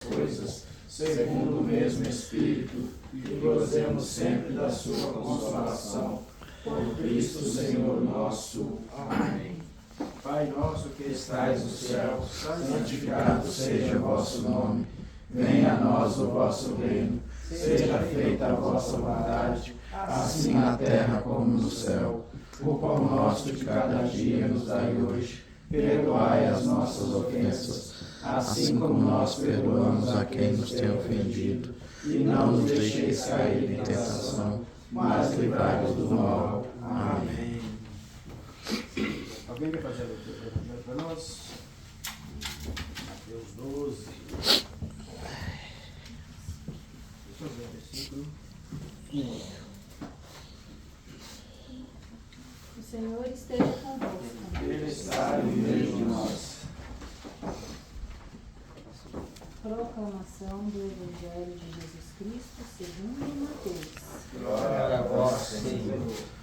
coisas, segundo o mesmo Espírito, e gozemos sempre da sua consolação. Por Cristo Senhor nosso. Amém. Pai nosso que estais no céu, santificado seja o vosso nome. Venha a nós o vosso reino. Seja feita a vossa vontade, assim na terra como no céu. O pão nosso de cada dia nos dai hoje. Perdoai as nossas ofensas, assim como nós perdoamos a quem nos tem ofendido. E não nos deixeis cair em tentação, mas livrai-nos do mal. Amém. Alguém quer fazer a leitura do Evangelho para nós? Mateus 12. Deixa eu ver o versículo 1. O Senhor esteja convosco. Ele está no meio de nós. Proclamação do Evangelho de Jesus Cristo segundo Mateus. Glória a vós, Senhor.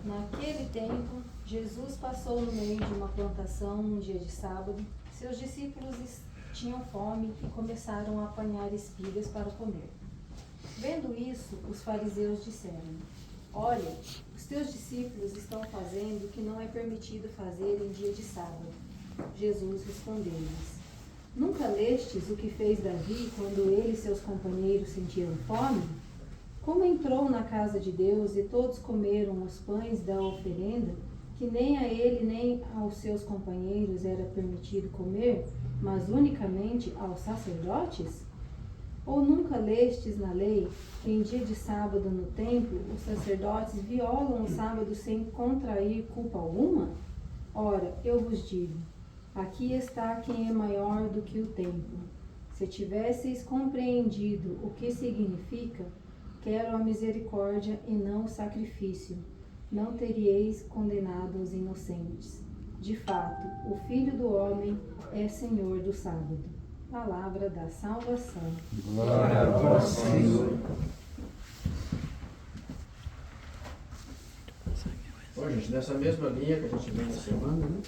Naquele tempo, Jesus passou no meio de uma plantação num dia de sábado. Seus discípulos tinham fome e começaram a apanhar espigas para comer. Vendo isso, os fariseus disseram: Olha, os teus discípulos estão fazendo o que não é permitido fazer em dia de sábado. Jesus respondeu-lhes: Nunca lestes o que fez Davi quando ele e seus companheiros sentiram fome? Como entrou na casa de Deus e todos comeram os pães da oferenda, que nem a ele nem aos seus companheiros era permitido comer, mas unicamente aos sacerdotes? Ou nunca lestes na lei que em dia de sábado no templo os sacerdotes violam o sábado sem contrair culpa alguma? Ora, eu vos digo, aqui está quem é maior do que o templo. Se tivesseis compreendido o que significa, quero a misericórdia e não o sacrifício, não teríeis condenado os inocentes. De fato, o Filho do Homem é Senhor do sábado. Palavra da salvação. Glória a vós, Senhor. Bom, gente, nessa mesma linha que a gente vem na semana, né?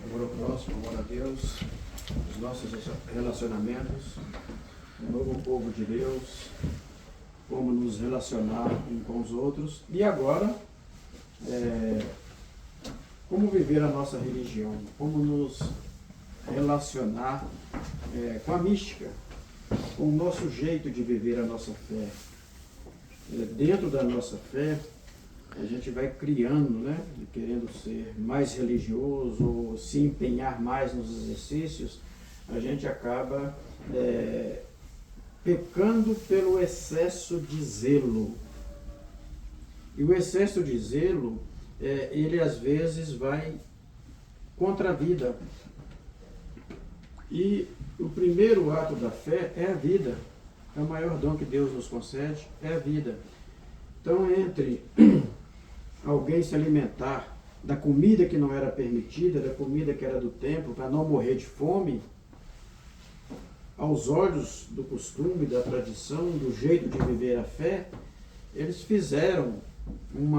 Agora o próximo, amor a Deus, os nossos relacionamentos, o novo povo de Deus, como nos relacionar uns com os outros. E agora, como viver a nossa religião, como nos relacionar com a mística, com o nosso jeito de viver a nossa fé. Dentro da nossa fé, a gente vai criando, né, querendo ser mais religioso, ou se empenhar mais nos exercícios, a gente acaba pecando pelo excesso de zelo. E o excesso de zelo, ele às vezes vai contra a vida. E o primeiro ato da fé é a vida. É o maior dom que Deus nos concede, é a vida. Então, entre alguém se alimentar da comida que não era permitida, da comida que era do templo, para não morrer de fome, aos olhos do costume, da tradição, do jeito de viver a fé, eles fizeram um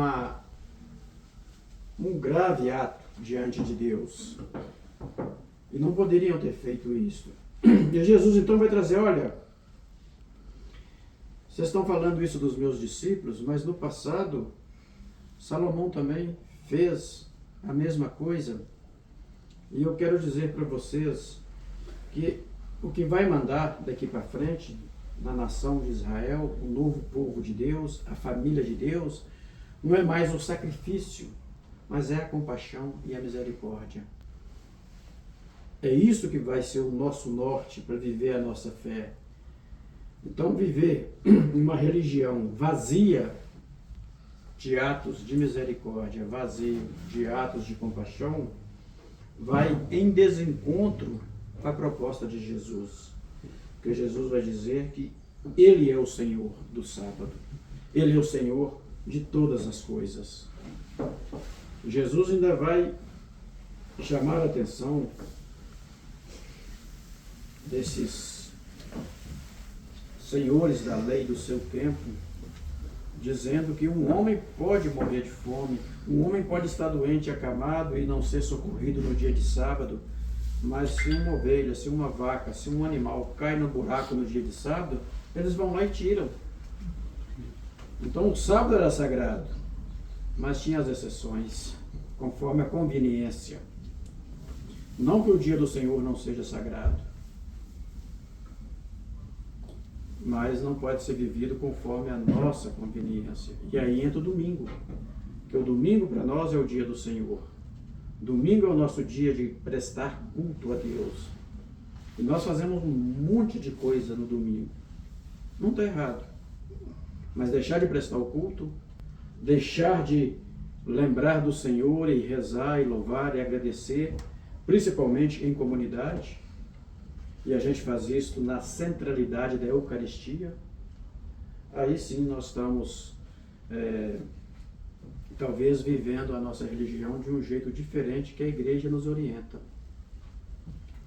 grave ato diante de Deus. E não poderiam ter feito isso. E Jesus então vai trazer, olha, vocês estão falando isso dos meus discípulos, mas no passado, Salomão também fez a mesma coisa. E eu quero dizer para vocês que o que vai mandar daqui para frente, na nação de Israel, o novo povo de Deus, a família de Deus, não é mais o sacrifício, mas é a compaixão e a misericórdia. É isso que vai ser o nosso norte para viver a nossa fé. Então, viver uma religião vazia de atos de misericórdia, vazio de atos de compaixão, vai em desencontro com a proposta de Jesus. Porque Jesus vai dizer que Ele é o Senhor do sábado. Ele é o Senhor de todas as coisas. Jesus ainda vai chamar a atenção desses senhores da lei do seu tempo, dizendo que um homem pode morrer de fome, um homem pode estar doente, acamado e não ser socorrido no dia de sábado, mas se uma ovelha, se uma vaca, se um animal cai no buraco no dia de sábado, eles vão lá e tiram. Então o sábado era sagrado, mas tinha as exceções, conforme a conveniência. Não que o dia do Senhor não seja sagrado, mas não pode ser vivido conforme a nossa conveniência. E aí entra o domingo, que o domingo para nós é o dia do Senhor. Domingo é o nosso dia de prestar culto a Deus. E nós fazemos um monte de coisa no domingo. Não está errado. Mas deixar de prestar o culto, deixar de lembrar do Senhor e rezar e louvar e agradecer, principalmente em comunidade, e a gente faz isso na centralidade da Eucaristia, aí sim nós estamos talvez vivendo a nossa religião de um jeito diferente que a igreja nos orienta.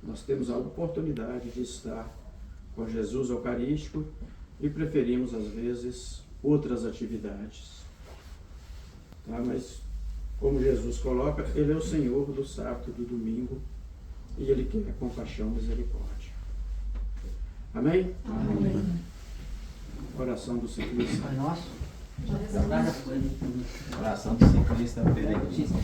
Nós temos a oportunidade de estar com Jesus Eucarístico e preferimos às vezes outras atividades. Tá? Mas como Jesus coloca, Ele é o Senhor do sábado e do domingo e Ele quer compaixão e misericórdia. Amém? Amém. Oração do ciclista. Pai nosso. Oração do ciclista peregrino.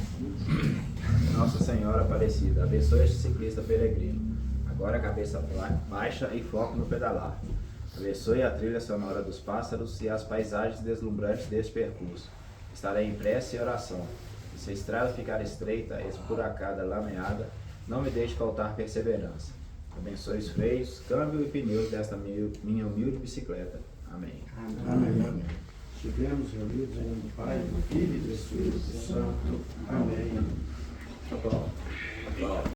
Nossa Senhora Aparecida, abençoe este ciclista peregrino. Agora a cabeça baixa e foco no pedalar. Abençoe a trilha sonora dos pássaros e as paisagens deslumbrantes deste percurso. Estarei em prece e oração. E se a estrada ficar estreita, esburacada, lameada, não me deixe faltar perseverança. Abençoe os freios, câmbio e pneus desta minha humilde bicicleta. Amém. Amém. Estivemos reunidos em nome do Pai, do Filho e do Espírito Santo. Amém.